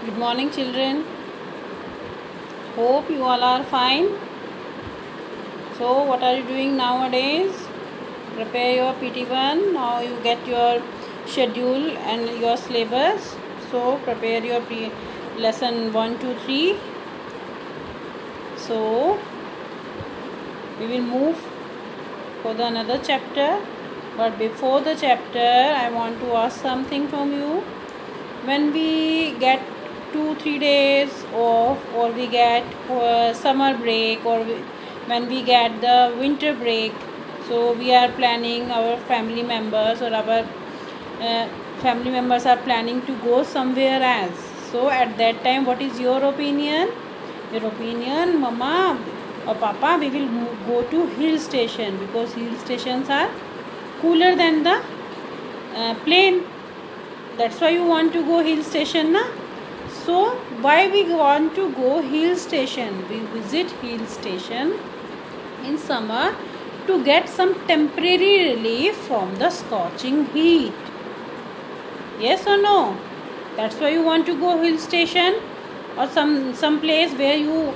Good morning, children. Hope you all are fine. So, what are you doing nowadays? Prepare your PT1. Now you get your schedule and your syllabus. So, prepare your lesson 1, 2, 3. So, we will move for the another chapter. But before the chapter, I want to ask something from you. When we get 2-3 days off, or we get summer break, or when we get the winter break, so we are planning, our family members or our family members are planning to go somewhere else. So at that time, what is your opinion? Your opinion, mama or papa, we will go to hill station because hill stations are cooler than the plain. That's why you want to go hill station, na? So why we want to go hill station? We visit hill station in summer to get some temporary relief from the scorching heat. Yes or no? That's why you want to go hill station or some place where you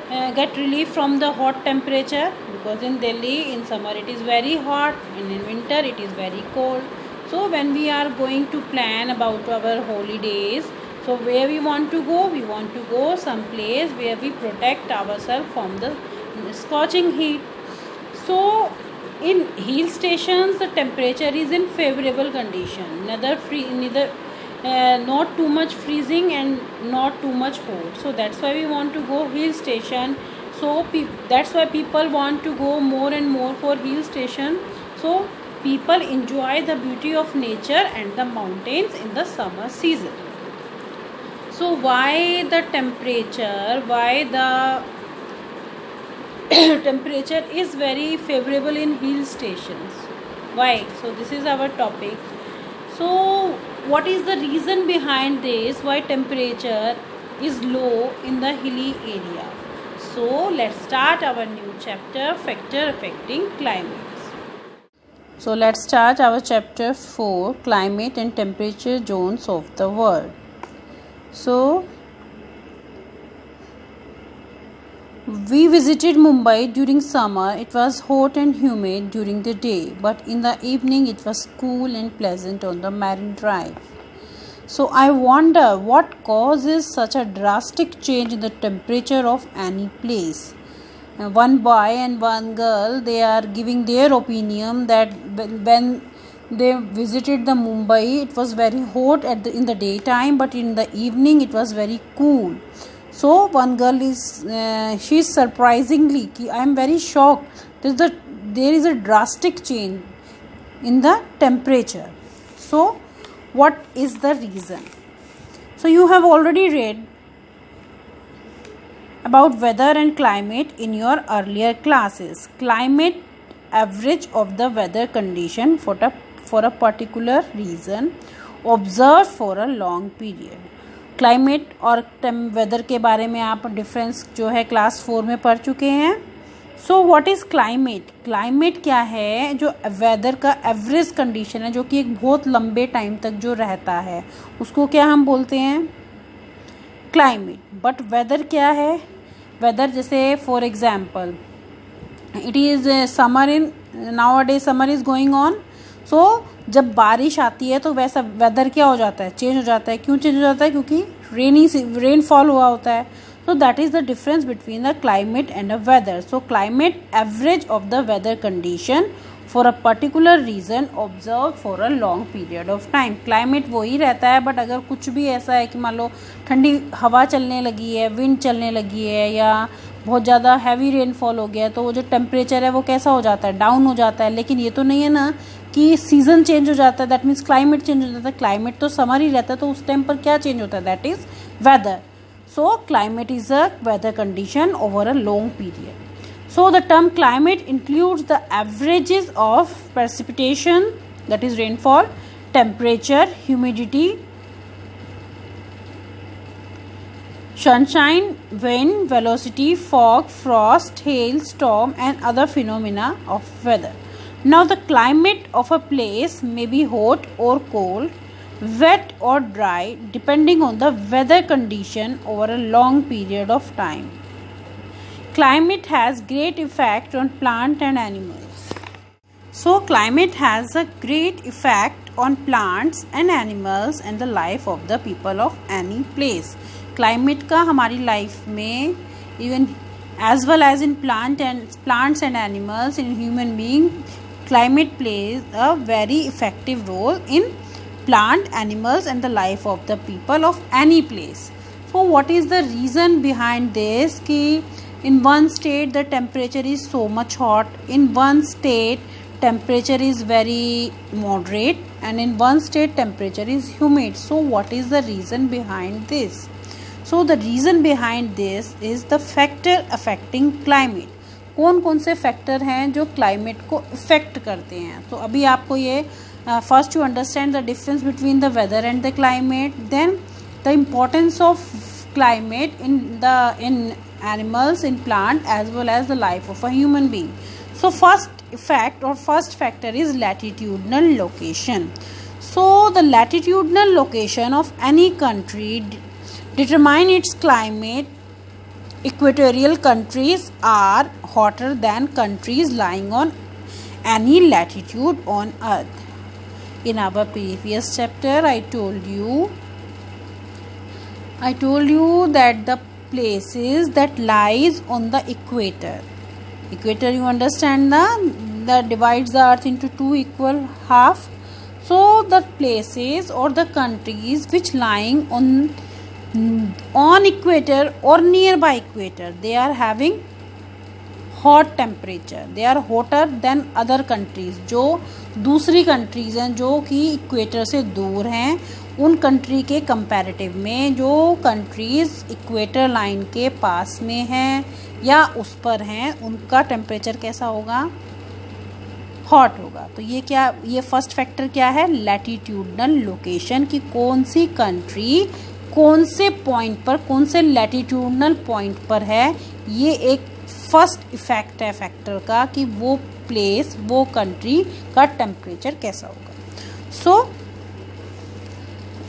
get relief from the hot temperature, because in Delhi in summer it is very hot and in winter it is very cold. So when we are going to plan about our holidays, so where we want to go? We want to go some place where we protect ourselves from the scorching heat. So in hill stations the temperature is in favorable condition, neither not too much freezing and not too much cold. So that's why we want to go hill station. So that's why people want to go more and more for hill station. So people enjoy the beauty of nature and the mountains in the summer season. So why the temperature temperature is very favorable in hill stations? Why? So this is our topic. So what is the reason behind this, why temperature is low in the hilly area? So let's start our new chapter, factor affecting climates. So let's start our chapter 4, climate and temperature zones of the world. So we visited Mumbai during summer. It was hot and humid during the day, but in the evening it was cool and pleasant on the Marine Drive. So I wonder what causes such a drastic change in the temperature of any place. One boy and one girl, they are giving their opinion that when they visited the Mumbai, it was very hot in the daytime, but in the evening it was very cool. So one girl is she is surprisingly, I am very shocked. There is a drastic change in the temperature. So what is the reason? So you have already read about weather and climate in your earlier classes. Climate, average of the weather condition for a particular region observed for a long period. Climate और weather के बारे में आप difference जो है class 4 में पढ़ चुके हैं. So what is climate? Climate क्या है? जो वेदर का एवरेज कंडीशन है, जो कि एक बहुत लंबे टाइम तक जो रहता है, उसको क्या हम बोलते हैं? क्लाइमेट. बट वेदर क्या है? वेदर जैसे for example it is summer in now summer is going on. So जब बारिश आती है तो वैसा वेदर क्या हो जाता है? चेंज हो जाता है. क्यों चेंज हो जाता है? क्योंकि रेनफॉल हुआ होता है. So that is the difference between the climate and a weather. So climate, average of the weather condition for a particular region observed for a long period of time. Climate वही रहता है, but अगर कुछ भी ऐसा है कि मान लो ठंडी हवा चलने लगी है, विंड चलने लगी है, या बहुत ज़्यादा हैवी रेनफॉल हो गया, तो वो जो टेम्परेचर है वो कैसा हो जाता है? डाउन हो जाता है. लेकिन ये तो नहीं है ना कि सीज़न चेंज हो जाता है, दैट मीन्स क्लाइमेट चेंज हो जाता है. क्लाइमेट तो समर ही रहता है, तो उस टाइम पर क्या चेंज होता है? That is weather. So climate is a weather condition over a long period. So the term climate includes the averages of precipitation, that is rainfall, temperature, humidity, sunshine, wind, velocity, fog, frost, hail, storm and other phenomena of weather. Now the climate of a place may be hot or cold, wet or dry depending on the weather condition over a long period of time. Climate has great effect on plant and animals. So climate has a great effect on plants and animals and the life of the people of any place. Climate का हमारी life में even as well as in plants and animals, in human being, climate plays a very effective role in plant, animals and the life of the people of any place. So what is the reason behind this? कि in one state the temperature is so much hot, in one state temperature is very moderate, and in one state temperature is humid. So what is the reason behind this? So the reason behind this is the factor affecting climate. कौन कौन से factor हैं जो climate को effect करते हैं? तो अभी आपको ये first to understand the difference between the weather and the climate, then the importance of climate in animals, in plant as well as the life of a human being. So first effect or first factor is latitudinal location. So the latitudinal location of any country determine its climate. Equatorial countries are hotter than countries lying on any latitude on earth. In our previous chapter I told you that the places that lies on the equator, you understand, that divides the earth into two equal half. So the places or the countries which lying on equator or nearby equator, they are having hot temperature, they are hotter than other countries. जो दूसरी countries हैं जो कि equator से दूर हैं, उन country के कंपैरेटिव में जो कंट्रीज़ इक्वेटर लाइन के पास में हैं या उस पर हैं, उनका टेम्परेचर कैसा होगा? हॉट होगा. तो ये फर्स्ट फैक्टर क्या है? लैटिट्यूडनल लोकेशन, की कौन सी कंट्री कौन से पॉइंट पर, कौन से लैटिट्यूडनल पॉइंट पर है. ये एक फर्स्ट इफेक्ट है फैक्टर का कि वो प्लेस, वो कंट्री का टेम्परेचर कैसा होगा. सो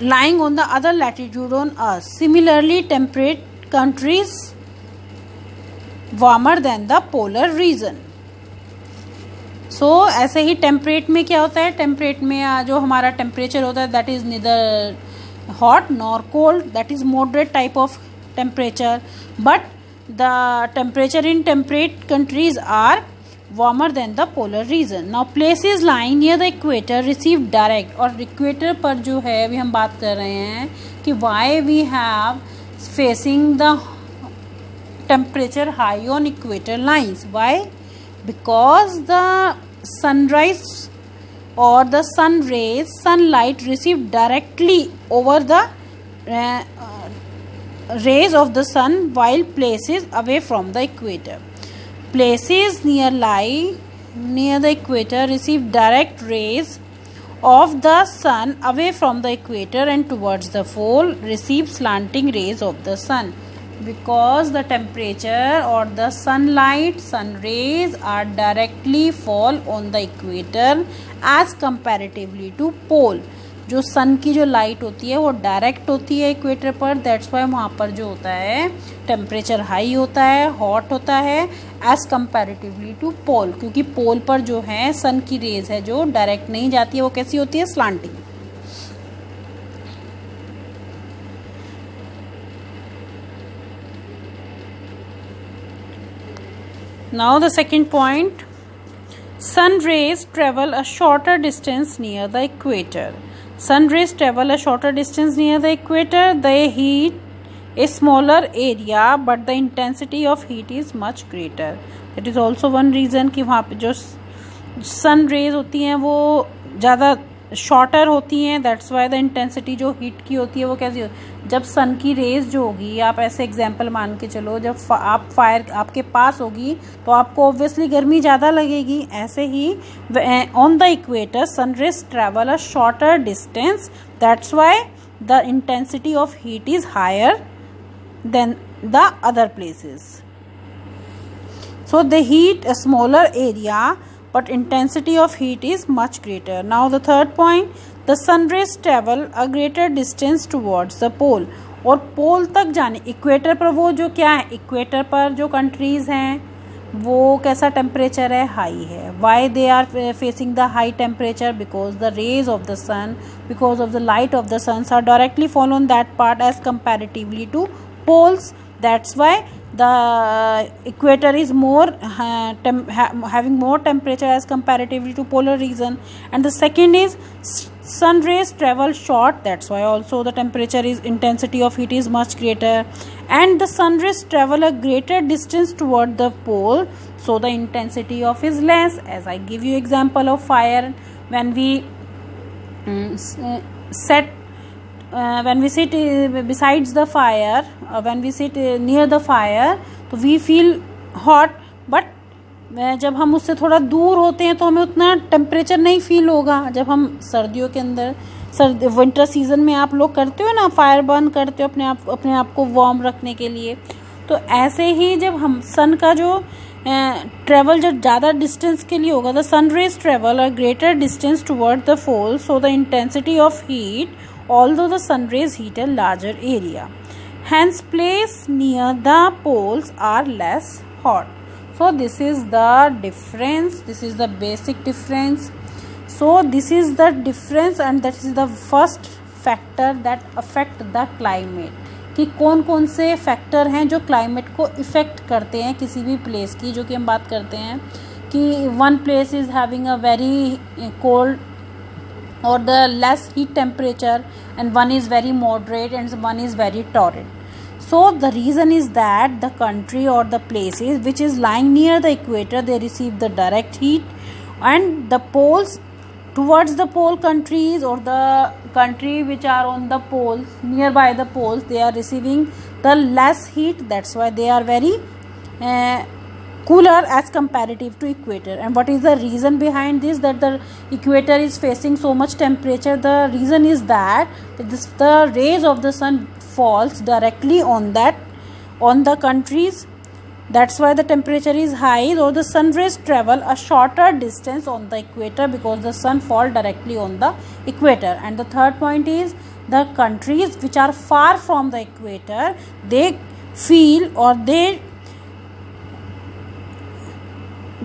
lying on the other latitude on earth, similarly temperate countries warmer than the polar region. So ऐसे ही टेम्परेट में क्या होता है? टेम्परेट में जो हमारा टेम्परेचर होता है that is neither hot nor cold, that is moderate type of temperature, but the temperature in temperate countries are warmer than the polar region. Now places lying near the equator receive direct, और equator पर जो है अभी हम बात कर रहे हैं कि why we have facing the temperature high on equator lines. Why? Because the sunrise or the sun rays, sunlight received directly over the rays of the sun, while places away from the equator. Places near the equator receive direct rays of the sun away from the equator, and towards the pole receive slanting rays of the sun, because the temperature or the sunlight, sun rays are directly fall on the equator as comparatively to pole. जो सन की जो light होती है वो direct होती है equator पर, that's why वहाँ पर जो होता है टेम्परेचर हाई होता है, हॉट होता है एज कंपैरेटिवली टू पोल, क्योंकि पोल पर जो है सन की रेज है जो डायरेक्ट नहीं जाती है, वो कैसी होती है? Slanting. Now the second point, sun rays travel a shorter distance near the equator. Sun rays travel a shorter distance near the equator. They heat a smaller area, but the intensity of heat is much greater. That is also one reason कि वहाँ पे जो sun rays होती हैं वो ज़्यादा shorter होती हैं. दैट्स वाई द इंटेंसिटी जो हीट की होती है वो कैसी होती है? जब सन की रेज जो होगी, आप ऐसे एग्जांपल मान के चलो, जब आप फायर आपके पास होगी तो आपको ऑब्वियसली गर्मी ज़्यादा लगेगी. ऐसे ही on the equator sun rays travel a shorter distance, that's why the intensity of heat is higher than the other places. So they heat a smaller area, but intensity of heat is much greater. Now the third point, the sun rays travel a greater distance towards the pole, और pole तक जाने, equator पर वो जो क्या है, equator पर जो कंट्रीज़ हैं वो कैसा टेम्परेचर है, हाई है. Why they are facing the high temperature, because the rays of the sun, because of the light of the suns are directly fall on that part as comparatively to poles. That's why the equator is more having more temperature as comparatively to polar region. And the second is sun rays travel short, that's why also the temperature is, intensity of heat is much greater. And the sun rays travel a greater distance toward the pole, so the intensity of is less. As I give you example of fire, when we when we sit besides the fire, when we sit near the fire, तो we feel hot, but जब हम उससे थोड़ा दूर होते हैं तो हमें उतना टेम्परेचर नहीं फील होगा. जब हम सर्दियों के अंदर, विंटर सीजन में आप लोग करते हो ना, फायर बर्न करते हो अपने आप को वार्म रखने के लिए, तो ऐसे ही जब हम सन का जो ट्रेवल जब ज़्यादा डिस्टेंस के लिए होगा, the sun rays travel a greater distance toward the pole, so the intensity of heat, although the sun rays heat a larger area, hence place near the poles are less hot. So this is the difference, this is the basic difference. So this is the difference, and that is the first factor that affect the climate, कि कौन कौन से factor हैं जो climate को effect करते हैं किसी भी प्लेस की. जो कि हम बात करते हैं कि one place is having a very cold or the less heat temperature, and one is very moderate and one is very torrid. So the reason is that the country or the places which is lying near the equator, they receive the direct heat, and the poles, towards the pole countries or the country which are on the poles, nearby the poles, they are receiving the less heat. That's why they are very cooler as comparative to equator. And what is the reason behind this, that the equator is facing so much temperature? The reason is that the rays of the sun falls directly on the countries. That's why the temperature is high, or the sun rays travel a shorter distance on the equator, because the sun fall directly on the equator. And the third point is, the countries which are far from the equator, they feel, or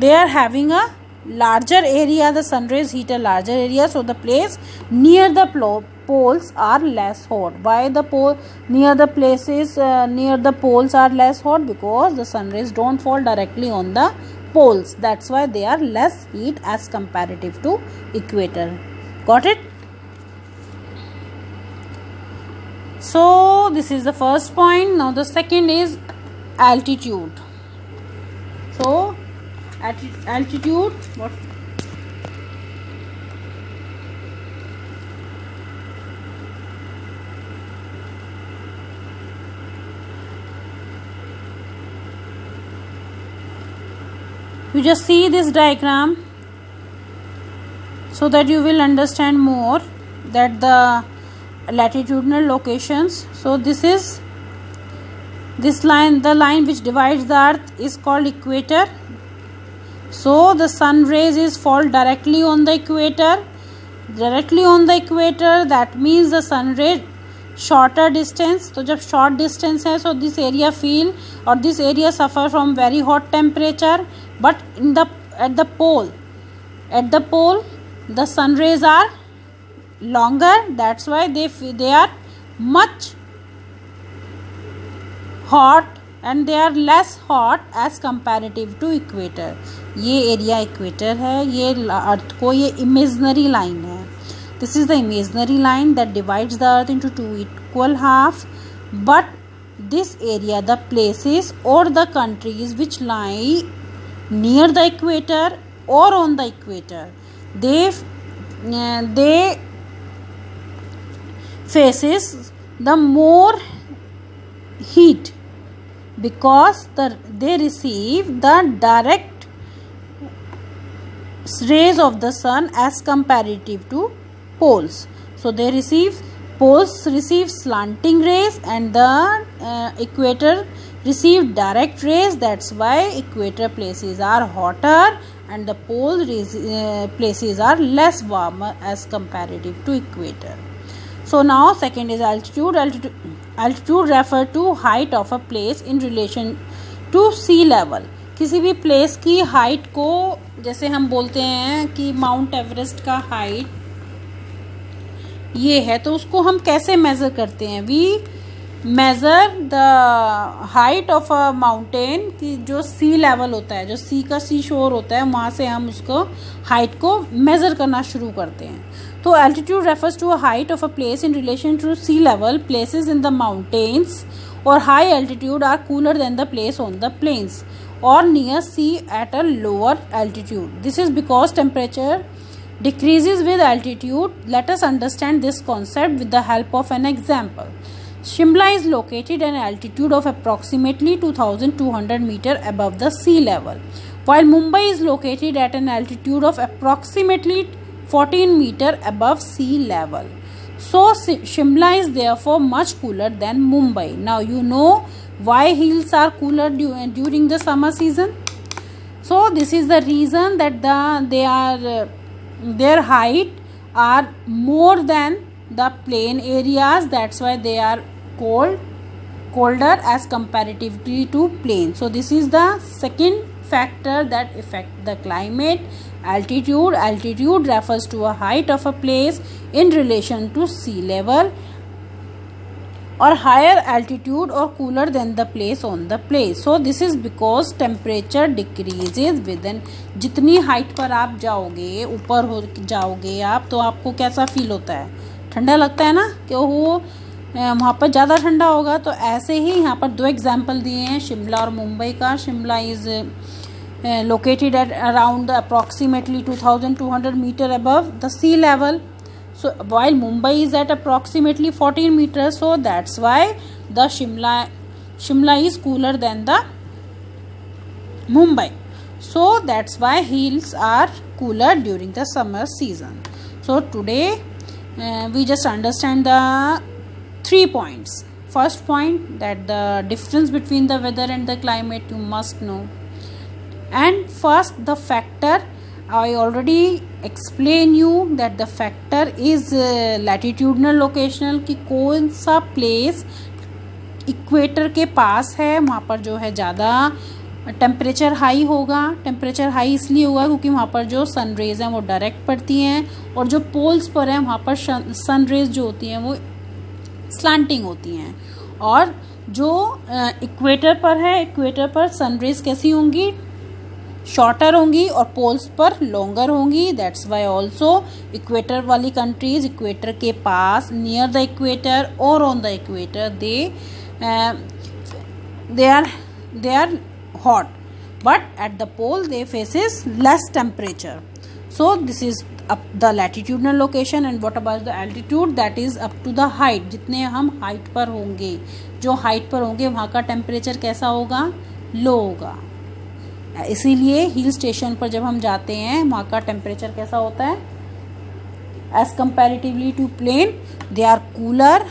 they are having a larger area, the sun rays heat a larger area, so the place near the poles are less hot. Why the near the places near the poles are less hot? Because the sun rays don't fall directly on the poles. That's why they are less heat as comparative to equator. Got it? So this is the first point. Now the second is altitude. So altitude, what? You just see this diagram so that you will understand more that the latitudinal locations. So this is this line, the line which divides the earth is called equator. So the sun rays is fall directly on the equator. Directly on the equator, that means the sun ray shorter distance. तो जब short distance है, so this area feel, or this area suffer from very hot temperature. But at the pole, the sun rays are longer. That's why they are much hot, and they are less hot as comparative to equator. ये area equator है, ये earth को, ये imaginary line है. This is the imaginary line that divides the earth into two equal half. But this area, the places और the countries which lie near the equator और on the equator, they faces the more heat, because they receive the direct rays of the sun as comparative to poles. So poles receive slanting rays, and the equator receive direct rays. That's why equator places are hotter and the pole places are less warmer as comparative to equator. So now second is altitude. Altitude refer to height of a place in relation to sea level. किसी भी place की height को, जैसे हम बोलते हैं कि mount Everest का हाइट ये है, तो उसको हम कैसे मेज़र करते हैं? We measure the height of a mountain की जो सी लेवल होता है, जो सी का सी शोर होता है, वहाँ से हम उसको हाइट को मेज़र करना शुरू करते हैं. तो altitude refers to a height of a place in relation to sea level. Places in the mountains और high altitude are cooler than the place on the plains or near sea at a lower altitude. This is because temperature decreases with altitude. Let us understand this concept with the help of an example. Shimla is located at an altitude of approximately 2200 meter above the sea level, while Mumbai is located at an altitude of approximately 14 meter above sea level. So Shimla is therefore much cooler than Mumbai. Now you know why hills are cooler during the summer season. So this is the reason that their height are more than the plain areas. That's why they are colder as comparatively to plain. So this is the second factor that affect the climate. Altitude refers to a height of a place in relation to sea level, or higher altitude or cooler than the place on the place. So this is because temperature decreases within. जितनी height पर आप जाओगे, ऊपर हो जाओगे आप, तो आपको कैसा फील होता है? ठंडा लगता है ना, कि वो वहाँ पर ज़्यादा ठंडा होगा. तो ऐसे ही यहाँ पर दो एग्जाम्पल दिए हैं शिमला और मुंबई का. Shimla is located at around approximately 2200 meter above the sea level. So while Mumbai is at approximately 14 meters, so that's why the Shimla is cooler than the Mumbai. So that's why hills are cooler during the summer season. So today we just understand the 3 points. First point, that the difference between the weather and the climate you must know. And first, the factor, I already explain you that the factor is latitudinal locational, कि कौन सा place equator के पास है, वहाँ पर जो है ज़्यादा टेम्परेचर हाई होगा. टेम्परेचर हाई इसलिए होगा क्योंकि वहाँ पर जो सन रेज हैं वो डायरेक्ट पड़ती हैं, और जो पोल्स पर हैं वहाँ पर सन रेज जो होती हैं वो स्लांटिंग होती हैं. और जो इक्वेटर पर है, इक्वेटर पर सन रेज कैसी होंगी? शॉर्टर होंगी, और पोल्स पर लॉन्गर होंगी. दैट्स वाई ऑल्सो इक्वेटर वाली कंट्रीज, इक्वेटर के पास, नियर द इक्वेटर और on the equator, they are hot, but at the pole they faces less temperature. So this is up the latitudinal location. And what about the altitude? That is up to the height. जितने हम height पर होंगे, जो height पर होंगे वहाँ का temperature कैसा होगा? लो होगा. इसीलिए हिल स्टेशन पर जब हम जाते हैं वहाँ का टेम्परेचर कैसा होता है? As comparatively to plain, they are cooler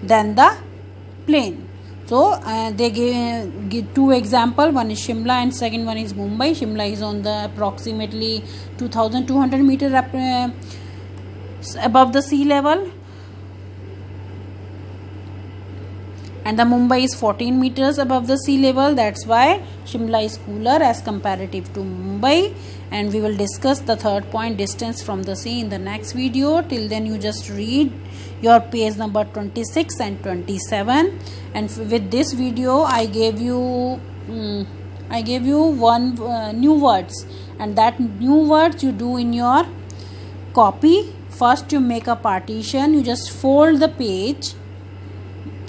than the plain. So they give two example. One is Shimla and second one is Mumbai. Shimla is on the approximately 2200 meter above the sea level, and the Mumbai is 14 meters above the sea level. That's why Shimla is cooler as comparative to Mumbai. And we will discuss the third point, distance from the sea, in the next video. Till then you just read your page number 26 and 27. And with this video I gave you one new words, and that new words you do in your copy. First you make a partition, you just fold the page,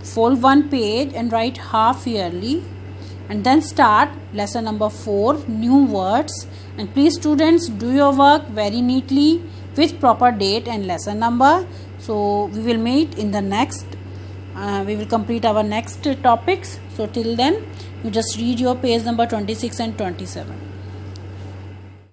fold one page and write half yearly, and then start lesson number 4, new words. And please students, do your work very neatly with proper date and lesson number. So we will meet in the next we will complete our next topics. So till then you just read your page number 26 and 27.